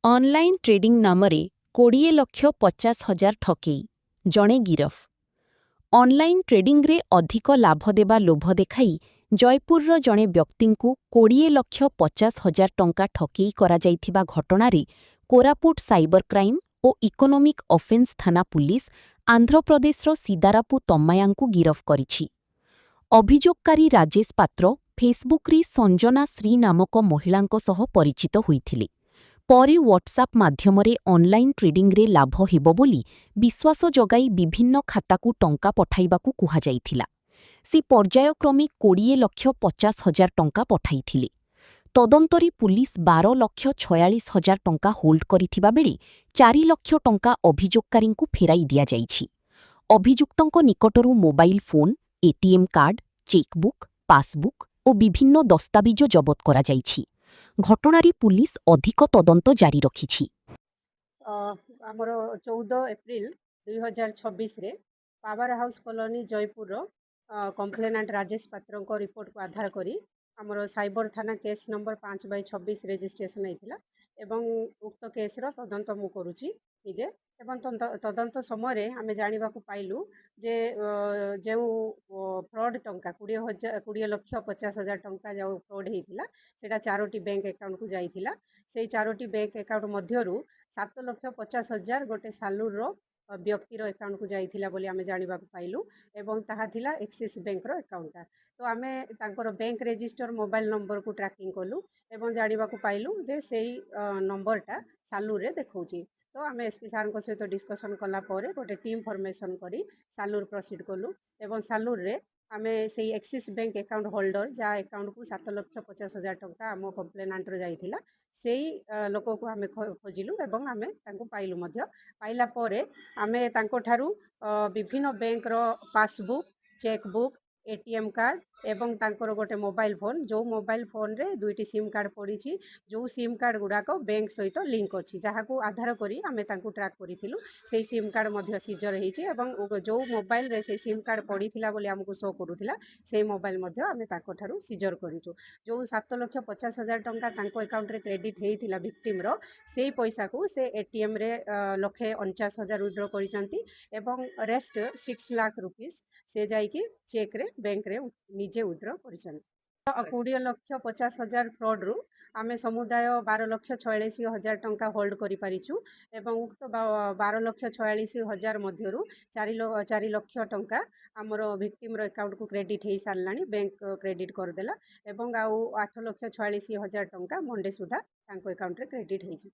Online trading ନାମରେ 20,50,000 ଠକେଇ, ଜଣେ ଗିରଫ। ଅନଲାଇନ୍ ଟ୍ରେଡିଂରେ ଅଧିକ ଲାଭ ଦେବା ଲୋଭ ଦେଖାଇ ଜୟପୁରର ଜଣେ ବ୍ୟକ୍ତିଙ୍କୁ 20,50,000 ଟଙ୍କା ଠକେଇ କରାଯାଇଥିବା ଘଟଣାରେ କୋରାପୁଟ ସାଇବର କ୍ରାଇମ୍ ଓ ଇକୋନୋମିକ୍ ଅଫେନ୍ସ ଥାନା ପୁଲିସ ଆନ୍ଧ୍ରପ୍ରଦେଶର ସିଦାରାପୁ ତମ୍ମାୟାଙ୍କୁ ଗିରଫ କରିଛି। ଅଭିଯୋଗକାରୀ ରାଜେଶ ପାତ୍ର ଫେସବୁକ୍ରେ ସଞ୍ଜନା ଶ୍ରୀ ନାମକ ମହିଳାଙ୍କ ସହ ପରିଚିତ ହୋଇଥିଲେ। ପରେ ହ୍ୱାଟ୍ସଆପ୍ ମାଧ୍ୟମରେ ଅନଲାଇନ୍ ଟ୍ରେଡିଂରେ ଲାଭ ହେବ ବୋଲି ବିଶ୍ୱାସ ଜଗାଇ ବିଭିନ୍ନ ଖାତାକୁ ଟଙ୍କା ପଠାଇବାକୁ କୁହାଯାଇଥିଲା। ସେ ପର୍ଯ୍ୟାୟକ୍ରମେ 20,50,000 ଟଙ୍କା ପଠାଇଥିଲେ। ତଦନ୍ତରେ ପୁଲିସ 12,46,000 ଟଙ୍କା ହୋଲ୍ଡ କରିଥିବା ବେଳେ 4 ଲକ୍ଷ ଟଙ୍କା ଅଭିଯୋଗକାରୀଙ୍କୁ ଫେରାଇ ଦିଆଯାଇଛି। ଅଭିଯୁକ୍ତଙ୍କ ନିକଟରୁ mobile phone, ATM card, chequebook, passbook ଓ ବିଭିନ୍ନ ଦସ୍ତାବିଜ ଜବତ କରାଯାଇଛି। ଘଟଣାରେ ପୁଲିସ ଅଧିକ ତଦନ୍ତ ଜାରି ରଖିଛି। ଆମର 14 ଏପ୍ରିଲ 2026ରେ ପାୱାର ହାଉସ୍ କଲୋନୀ ଜୟପୁରର କମ୍ପ୍ଲେନାଣ୍ଟ ରାଜେଶ ପାତ୍ରଙ୍କ ରିପୋର୍ଟକୁ ଆଧାର କରି ଆମର ସାଇବର ଥାନା କେସ୍ ନମ୍ବର 5/26 ରେଜିଷ୍ଟ୍ରେସନ ହେଇଥିଲା ଏବଂ ଉକ୍ତ କେସ୍ର ତଦନ୍ତ ମୁଁ କରୁଛି ନିଜେ। ଏବଂ ତଦନ୍ତ ସମୟରେ ଆମେ ଜାଣିବାକୁ ପାଇଲୁ ଯେ ଯେଉଁ ଫ୍ରଡ୍ ଟଙ୍କା 20,50,000 ଟଙ୍କା ଯେଉଁ ଫ୍ରଡ୍ ହେଇଥିଲା ସେଇଟା 4ଟି ବ୍ୟାଙ୍କ ଆକାଉଣ୍ଟକୁ ଯାଇଥିଲା। ସେଇ 4ଟି ବ୍ୟାଙ୍କ ଆକାଉଣ୍ଟ ମଧ୍ୟରୁ 7,50,000 ଗୋଟେ ସାଲୁରର ବ୍ୟକ୍ତିର ଆକାଉଣ୍ଟକୁ ଯାଇଥିଲା ବୋଲି ଆମେ ଜାଣିବାକୁ ପାଇଲୁ ଏବଂ ତାହା ଥିଲା ଏକ୍ସିସ୍ ବ୍ୟାଙ୍କର ଆକାଉଣ୍ଟଟା। ତ ଆମେ ତାଙ୍କର ବ୍ୟାଙ୍କ ରେଜିଷ୍ଟର ମୋବାଇଲ ନମ୍ବରକୁ ଟ୍ରାକିଂ କଲୁ ଏବଂ ଜାଣିବାକୁ ପାଇଲୁ ଯେ ସେଇ ନମ୍ବରଟା ସାଲୁରରେ ଦେଖାଉଛି। ତ ଆମେ ଏସ୍ପି ସାର୍ଙ୍କ ସହିତ ଡିସ୍କସନ୍ କଲା ପରେ ଗୋଟେ ଟିମ୍ ଫର୍ମେସନ୍ କରି ସାଲୁର ପ୍ରସିଡ୍ କଲୁ ଏବଂ ସାଲୁରରେ ଆମେ ସେଇ ଏକ୍ସିସ୍ ବ୍ୟାଙ୍କ ଆକାଉଣ୍ଟ ହୋଲ୍ଡର ଯାହା ଆକାଉଣ୍ଟକୁ 7,50,000 ଟଙ୍କା ଆମ କମ୍ପ୍ଲେନାଣ୍ଟର ଯାଇଥିଲା ସେଇ ଲୋକକୁ ଆମେ ଖୋଜିଲୁ ଏବଂ ଆମେ ତାଙ୍କୁ ପାଇଲୁ ମଧ୍ୟ। ପାଇଲା ପରେ ଆମେ ତାଙ୍କଠାରୁ ବିଭିନ୍ନ ବ୍ୟାଙ୍କର ପାସବୁକ୍, ଚେକବୁକ୍, ଏଟିଏମ୍ କାର୍ଡ଼ ଏବଂ ତାଙ୍କର ଗୋଟେ ମୋବାଇଲ ଫୋନ୍, ଯେଉଁ ମୋବାଇଲ ଫୋନ୍ରେ 2ଟି ସିମ୍ କାର୍ଡ଼ ପଡ଼ିଛି, ଯେଉଁ ସିମ୍ କାର୍ଡ଼ ଗୁଡ଼ାକ ବ୍ୟାଙ୍କ ସହିତ ଲିଙ୍କ ଅଛି, ଯାହାକୁ ଆଧାର କରି ଆମେ ତାଙ୍କୁ ଟ୍ରାକ୍ କରିଥିଲୁ। ସେଇ ସିମ୍ କାର୍ଡ଼ ମଧ୍ୟ ସିଜର ହେଇଛି ଏବଂ ଯେଉଁ ମୋବାଇଲରେ ସେଇ ସିମ୍ କାର୍ଡ଼ ପଡ଼ିଥିଲା ବୋଲି ଆମକୁ ଶୋ କରୁଥିଲା ସେଇ ମୋବାଇଲ ମଧ୍ୟ ଆମେ ତାଙ୍କଠାରୁ ସିଜର କରିଛୁ। ଯେଉଁ 7,50,000 ଟଙ୍କା ତାଙ୍କ ଆକାଉଣ୍ଟରେ କ୍ରେଡ଼ିଟ୍ ହେଇଥିଲା ଭିକ୍ଟିମ୍ର, ସେଇ ପଇସାକୁ ସେ ଏଟିଏମ୍ରେ 1,49,000 ୱିଡ୍ର କରିଛନ୍ତି ଏବଂ ରେଷ୍ଟ 6 ଲାଖ ରୁପିସ୍ ସେ ଯାଇକି ଚେକ୍ରେ ବ୍ୟାଙ୍କରେ ନିଜେ ୱିଡ୍ର କରିଛନ୍ତି। 20,50,000 ଫ୍ରଡ୍ରୁ ଆମେ ସମୁଦାୟ 12,46,000 ଟଙ୍କା ହୋଲ୍ଡ କରିପାରିଛୁ ଏବଂ ଉକ୍ତ 12,46,000 ମଧ୍ୟରୁ 4 ଲକ୍ଷ ଟଙ୍କା ଆମର ଭିକ୍ଟିମ୍ର ଆକାଉଣ୍ଟକୁ କ୍ରେଡ଼ିଟ୍ ହେଇସାରିଲାଣି, ବ୍ୟାଙ୍କ କ୍ରେଡ଼ିଟ୍ କରିଦେଲା ଏବଂ ଆଉ 8,46,000 ଟଙ୍କା ମଣ୍ଡେ ସୁଦ୍ଧା ତାଙ୍କ ଆକାଉଣ୍ଟରେ କ୍ରେଡ଼ିଟ୍ ହେଇଯିବ।